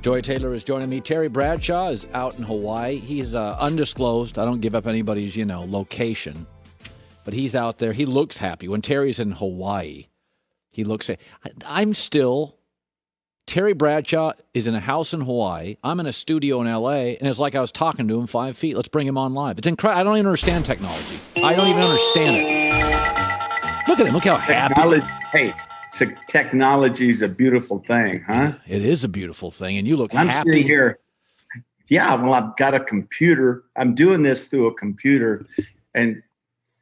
Joy Taylor is joining me. Terry Bradshaw is out in Hawaii. He's undisclosed. I don't give up anybody's, location. But he's out there. He looks happy. When Terry's in Hawaii, he looks Terry Bradshaw is in a house in Hawaii. I'm in a studio in L.A., and it's like I was talking to him 5 feet. Let's bring him on live. It's incredible. I don't even understand technology. I don't even understand it. Look at him. Look how happy. Hey. So technology is a beautiful thing, huh? It is a beautiful thing, and you look I'm happy. sitting here. Yeah, well, I've got a computer. I'm doing this through a computer. And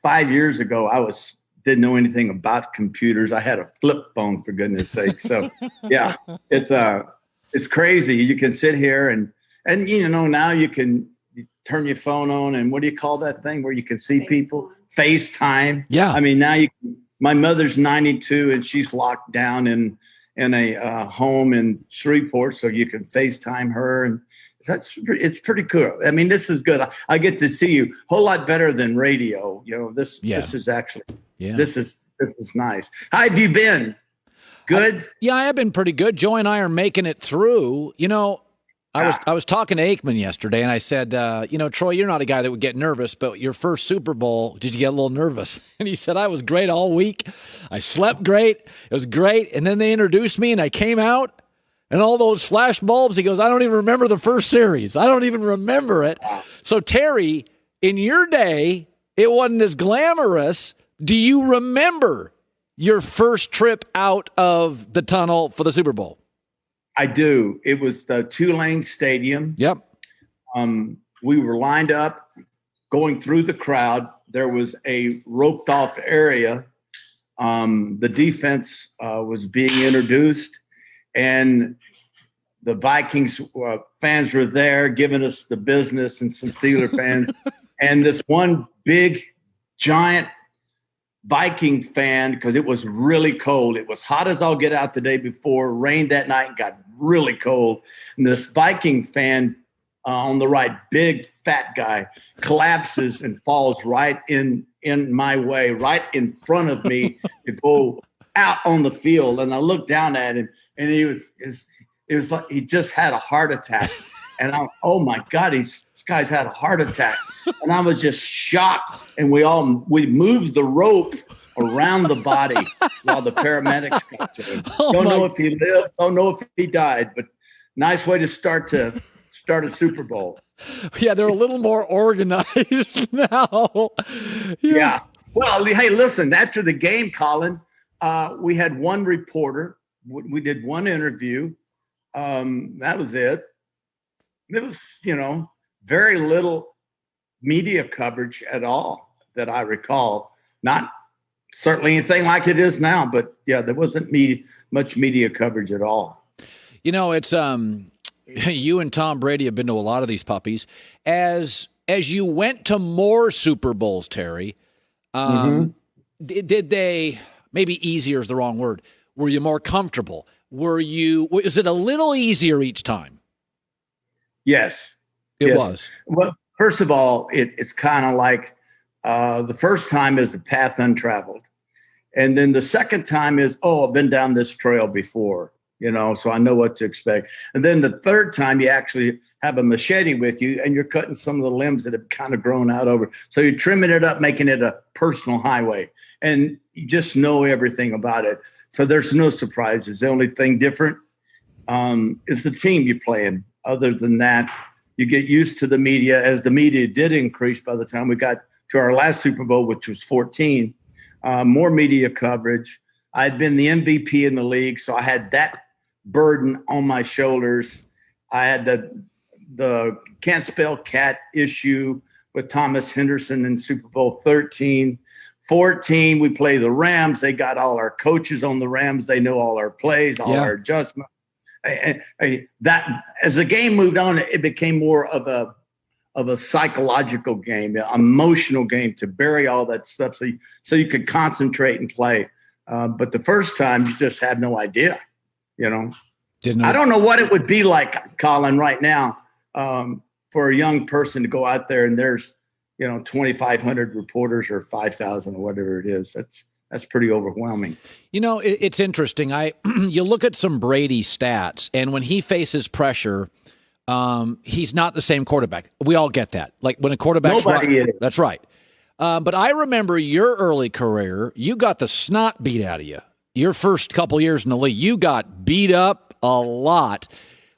5 years ago, didn't know anything about computers. I had a flip phone, for goodness sake. So, yeah, it's crazy. You can sit here and now you can turn your phone on, and what do you call that thing where you can see people? FaceTime. Yeah. I mean, now you can. My mother's 92 and she's locked down in a home in Shreveport, so you can FaceTime her, and it's pretty cool. I mean, this is good. I get to see you a whole lot better than radio. This is actually this is nice. How have you been? Good? I have been pretty good. Joy and I are making it through. I was talking to Aikman yesterday, and I said, Troy, you're not a guy that would get nervous, but your first Super Bowl, did you get a little nervous? And he said, I was great all week. I slept great. It was great. And then they introduced me, and I came out, and all those flash bulbs, he goes, I don't even remember the first series. I don't even remember it. So, Terry, in your day, it wasn't as glamorous. Do you remember your first trip out of the tunnel for the Super Bowl? I do. It was the Tulane Stadium. Yep. We were lined up going through the crowd. There was a roped off area. The defense was being introduced, and the Vikings fans were there giving us the business, and some Steeler fans. And this one big, giant Viking fan, because it was really cold. It was hot as all get out the day before, rained that night, and got really cold. And this Viking fan on the right, big fat guy, collapses and falls right in my way, right in front of me to go out on the field. And I looked down at him, and it was like he just had a heart attack. And oh my God, this guy's had a heart attack. And I was just shocked. And we moved the rope around the body while the paramedics got to him. Don't know if he lived, don't know if he died, but nice way to start a Super Bowl. Yeah, they're a little more organized now. Yeah. Well, hey, listen, after the game, Colin, we had one reporter. We did one interview. That was it. It was, very little media coverage at all that I recall. Not certainly anything like it is now, but yeah, there wasn't much media coverage at all. It's you and Tom Brady have been to a lot of these puppies. As you went to more Super Bowls, Terry, did they, maybe easier is the wrong word, were you more comfortable? Was it a little easier each time? Yes. It was. Well, first of all, it's kind of like the first time is the path untraveled. And then the second time is, I've been down this trail before, so I know what to expect. And then the third time you actually have a machete with you, and you're cutting some of the limbs that have kind of grown out over. So you're trimming it up, making it a personal highway. And you just know everything about it. So there's no surprises. The only thing different is the team you're playing. Other than that, you get used to the media, as the media did increase by the time we got to our last Super Bowl, which was 14. More media coverage. I'd been the MVP in the league, so I had that burden on my shoulders. I had the can't spell cat issue with Thomas Henderson in Super Bowl 13. 14, we play the Rams. They got all our coaches on the Rams. They know all our plays, all our adjustments. That as the game moved on, it became more of a psychological game, an emotional game, to bury all that stuff so you could concentrate and play. But the first time, you just had no idea, I don't know what it would be like, Colin, right now, for a young person to go out there and there's 2,500 reporters or 5,000 or whatever it is. that's pretty overwhelming. You know, it's interesting. You look at some Brady stats, and when he faces pressure, he's not the same quarterback. We all get that. Like when a quarterback's Nobody is. That's right. But I remember your early career, you got the snot beat out of you. Your first couple years in the league, you got beat up a lot.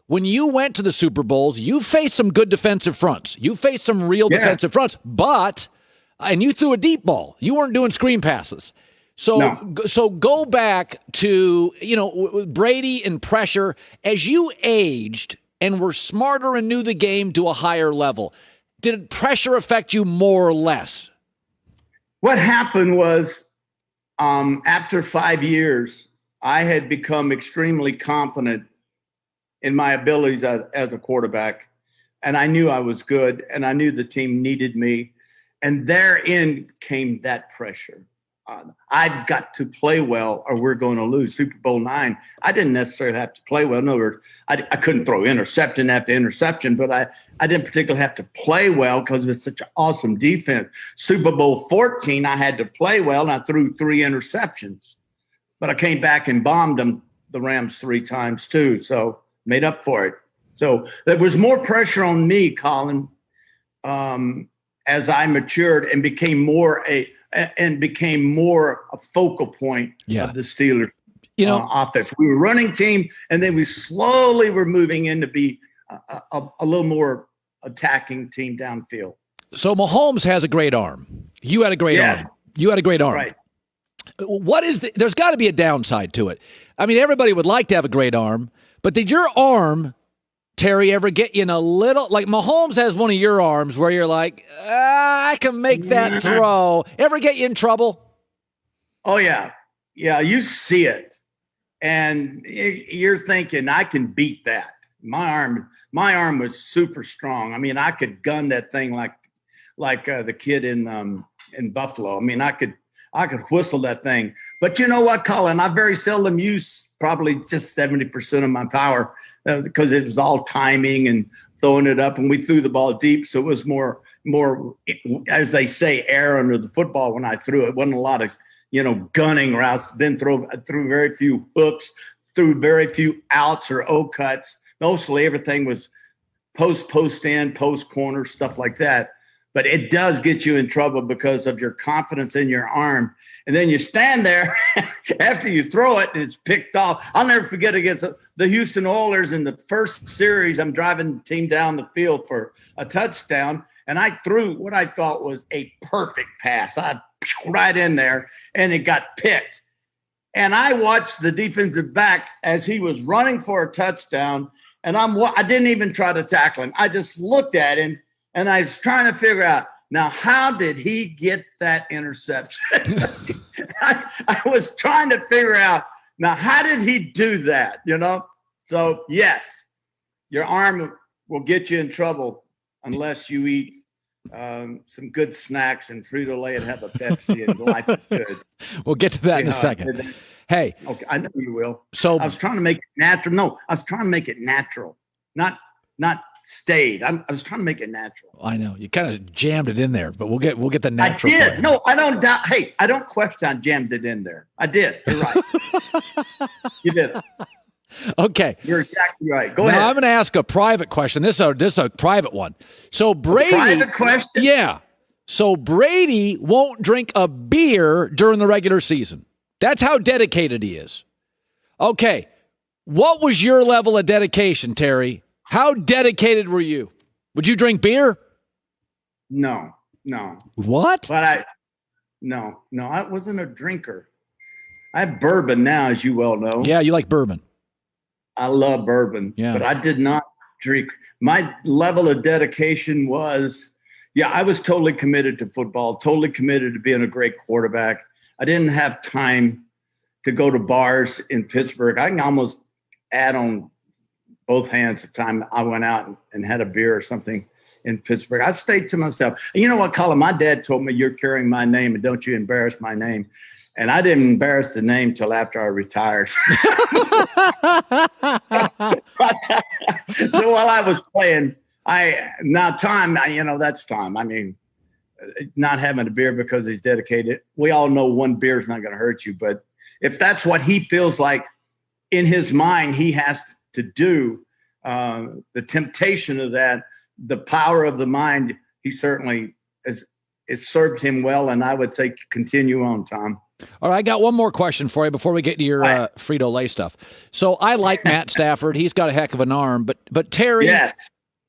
When you went to the Super Bowls, you faced some good defensive fronts. You faced some real defensive fronts, and you threw a deep ball. You weren't doing screen passes. So go back to, Brady and pressure. As you aged and were smarter and knew the game to a higher level, did pressure affect you more or less? What happened was, after 5 years, I had become extremely confident in my abilities as a quarterback. And I knew I was good, and I knew the team needed me. And therein came that pressure. I've got to play well or we're going to lose. Super Bowl IX, I didn't necessarily have to play well. In other words, I couldn't throw interception after interception, but I didn't particularly have to play well because it was such an awesome defense. Super Bowl 14, I had to play well, and I threw 3 interceptions. But I came back and bombed the Rams 3 times too, so made up for it. So there was more pressure on me, Colin, as I matured and became more a focal point of the Steelers offense. We were running team, and then we slowly were moving in to be a little more attacking team downfield. So Mahomes has a great arm. You had a great arm. You had a great arm. Right. There's got to be a downside to it. I mean, everybody would like to have a great arm, but did your arm, Terry, ever get you in a little, like Mahomes has one of your arms where you're like, I can make that throw. Ever get you in trouble? Oh, yeah. Yeah, you see it. And you're thinking, I can beat that. My arm was super strong. I mean, I could gun that thing like the kid in Buffalo. I mean, I could whistle that thing. But you know what, Colin? I very seldom use probably just 70% of my power because it was all timing and throwing it up, and we threw the ball deep. So it was more, as they say, air under the football when I threw it. It wasn't a lot of, gunning routes. Then threw very few hooks, threw very few outs or O cuts. Mostly everything was post end, post corner, stuff like that. But it does get you in trouble because of your confidence in your arm. And then you stand there after you throw it and it's picked off. I'll never forget against the Houston Oilers in the first series. I'm driving the team down the field for a touchdown, and I threw what I thought was a perfect pass. I right in there, and it got picked. And I watched the defensive back as he was running for a touchdown, and I didn't even try to tackle him. I just looked at him, and I was trying to figure out, now, how did he get that interception? I was trying to figure out, now, how did he do that, So, yes, your arm will get you in trouble unless you eat some good snacks and Frito-Lay and have a Pepsi, and life is good. We'll get to that in a second. Hey. Okay, I know you will. So I was trying to make it natural. No, I was trying to make it natural, not stayed. I was trying to make it natural. I know you kind of jammed it in there, but we'll get the natural. I did. Part. No, I don't doubt. Hey, I don't question I jammed it in there. I did. You're right. You did it. Okay, you're exactly right. Go now ahead. I'm going to ask a private question. This is a private one. So Brady, private question. Yeah. So Brady won't drink a beer during the regular season. That's how dedicated he is. Okay, what was your level of dedication, Terry? How dedicated were you? Would you drink beer? No. What? But I wasn't a drinker. I have bourbon now, as you well know. Yeah, you like bourbon. I love bourbon, but I did not drink. My level of dedication was, I was totally committed to football, totally committed to being a great quarterback. I didn't have time to go to bars in Pittsburgh. I can almost add on both hands the time I went out and had a beer or something in Pittsburgh. I stayed to myself. And you know what, Colin? My dad told me, you're carrying my name and don't you embarrass my name. And I didn't embarrass the name till after I retired. So while I was playing, that's time. I mean, not having a beer because he's dedicated. We all know one beer is not going to hurt you, but if that's what he feels like in his mind he has to do, the temptation of that, the power of the mind, he certainly it served him well, and I would say continue on, Tom. All right, I got one more question for you before we get to your Frito-Lay stuff. So I like Matt Stafford. He's got a heck of an arm, but Terry, yes,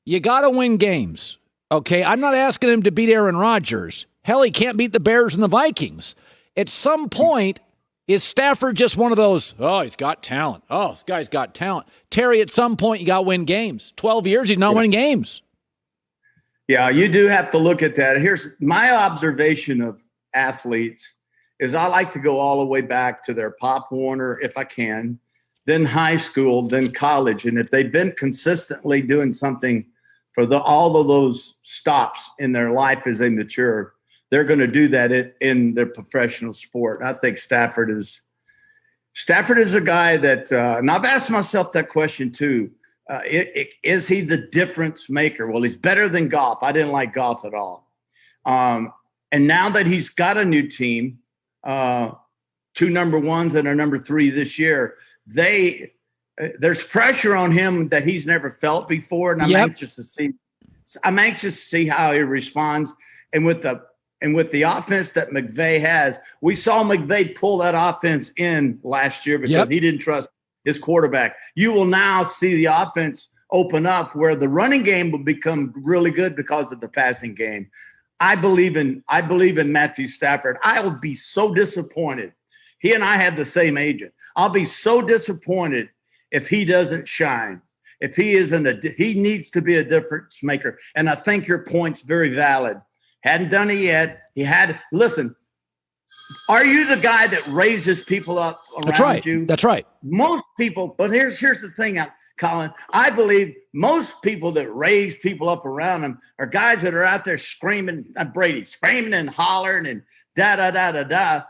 you got to win games, okay? I'm not asking him to beat Aaron Rodgers. Hell, he can't beat the Bears and the Vikings. At some point, is Stafford just one of those, oh, he's got talent. Oh, this guy's got talent. Terry, at some point, you got to win games. 12 years, he's not winning games. Yeah, you do have to look at that. Here's my observation of athletes is I like to go all the way back to their Pop Warner, if I can, then high school, then college. And if they've been consistently doing something for all of those stops in their life as they mature, they're going to do that in their professional sport. I think Stafford is a guy that, and I've asked myself that question too. Is he the difference maker? Well, he's better than Goff. I didn't like Goff at all. And now that he's got a new team, 2 number ones and a number 3 this year, there's pressure on him that he's never felt before. And I'm anxious to see how he responds. And with the offense that McVay has, we saw McVay pull that offense in last year because he didn't trust his quarterback. You will now see the offense open up where the running game will become really good because of the passing game. I believe in Matthew Stafford. I will be so disappointed. He and I have the same agent. I'll be so disappointed if he doesn't shine. If he he needs to be a difference maker. And I think your point's very valid. Hadn't done it yet. Listen, are you the guy that raises people up around you? That's right. Most people, but here's the thing, Colin. I believe most people that raise people up around them are guys that are out there screaming, Brady, screaming and hollering and da-da-da-da-da.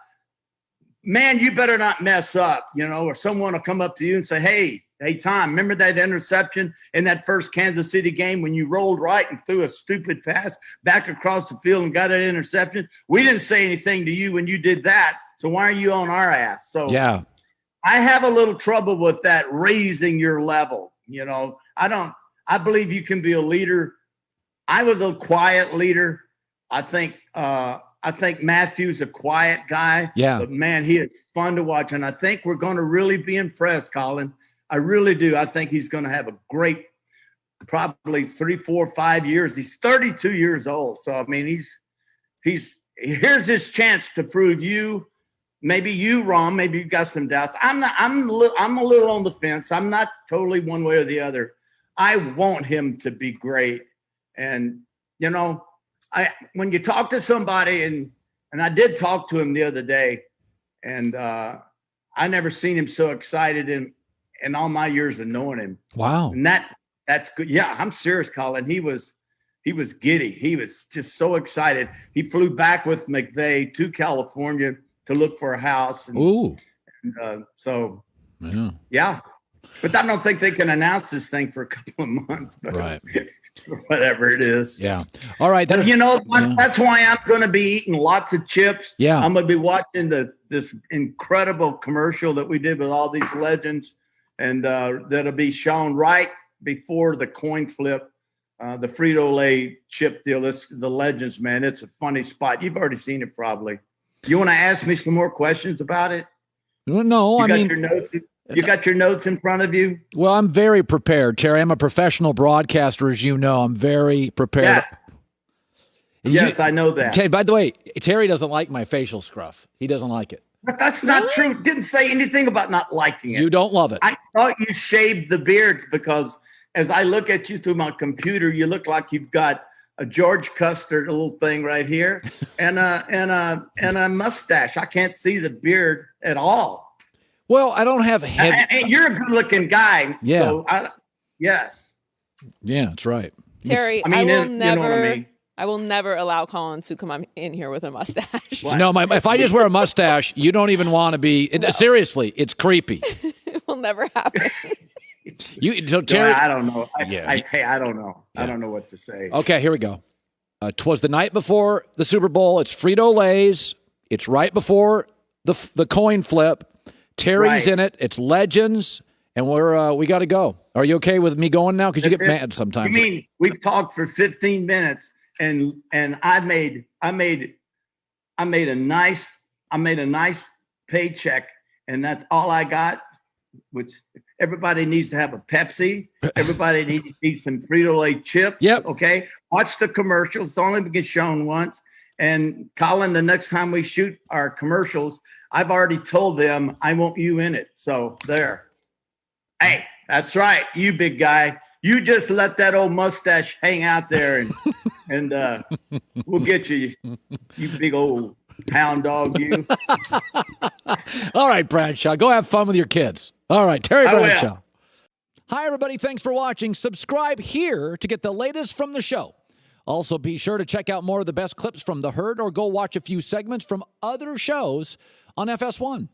Man, you better not mess up, or someone will come up to you and say, hey, Tom, remember that interception in that first Kansas City game when you rolled right and threw a stupid pass back across the field and got an interception? We didn't say anything to you when you did that, so why are you on our ass? So yeah, I have a little trouble with that, raising your level. I believe you can be a leader. I was a quiet leader. I think Matthew's a quiet guy. Yeah. But, man, he is fun to watch. And I think we're going to really be impressed, Colin. I really do. I think he's going to have a great probably 3, 4, 5 years. He's 32 years old. So, I mean, here's his chance to prove you. Maybe you wrong. Maybe you got some doubts. I'm a little on the fence. I'm not totally one way or the other. I want him to be great. And, when you talk to somebody, and I did talk to him the other day, and I never seen him so excited in all my years of knowing him. Wow. And that's good. Yeah, I'm serious, Colin. He was giddy. He was just so excited. He flew back with McVay to California to look for a house. Yeah. But I don't think they can announce this thing for a couple of months. But right. Whatever it is. Yeah. All right. But that's why I'm going to be eating lots of chips. Yeah. I'm going to be watching this incredible commercial that we did with all these legends. And that'll be shown right before the coin flip, the Frito-Lay chip deal. This the legends, man. It's a funny spot. You've already seen it probably. You want to ask me some more questions about it? No, you got your notes in front of you? Well, I'm very prepared, Terry. I'm a professional broadcaster, as you know. I'm very prepared. Yes, I know that. By the way, Terry doesn't like my facial scruff. He doesn't like it. But that's not true. Didn't say anything about not liking it. You don't love it. I thought you shaved the beard because as I look at you through my computer, you look like you've got a George Custard little thing right here and a mustache. I can't see the beard at all. Well, I don't have heavy. You're a good-looking guy. Yeah. So yes. Yeah, that's right. Terry, I will never allow Colin to come in here with a mustache. What? No, if I just wear a mustache, you don't even want to be. No. Seriously, it's creepy. It will never happen. Terry, I don't know. I don't know. Yeah. I don't know what to say. Okay, here we go. 'Twas the night before the Super Bowl. It's Frito-Lay's. It's right before the coin flip. Terry's in it. It's Legends, and we got to go. Are you okay with me going now? Because you get mad sometimes. You mean we've talked for 15 minutes, and I made a nice paycheck, and that's all I got. Which everybody needs to have a Pepsi. Everybody needs to eat some Frito-Lay chips. Yep. Okay. Watch the commercials. It's only get shown once. And Colin, the next time we shoot our commercials, I've already told them I want you in it. So there. Hey, that's right. You big guy. You just let that old mustache hang out there and we'll get you, you big old hound dog, you. All right, Bradshaw, go have fun with your kids. All right, Terry Bradshaw. Hi, everybody. Thanks for watching. Subscribe here to get the latest from the show. Also, be sure to check out more of the best clips from The Herd or go watch a few segments from other shows on FS1.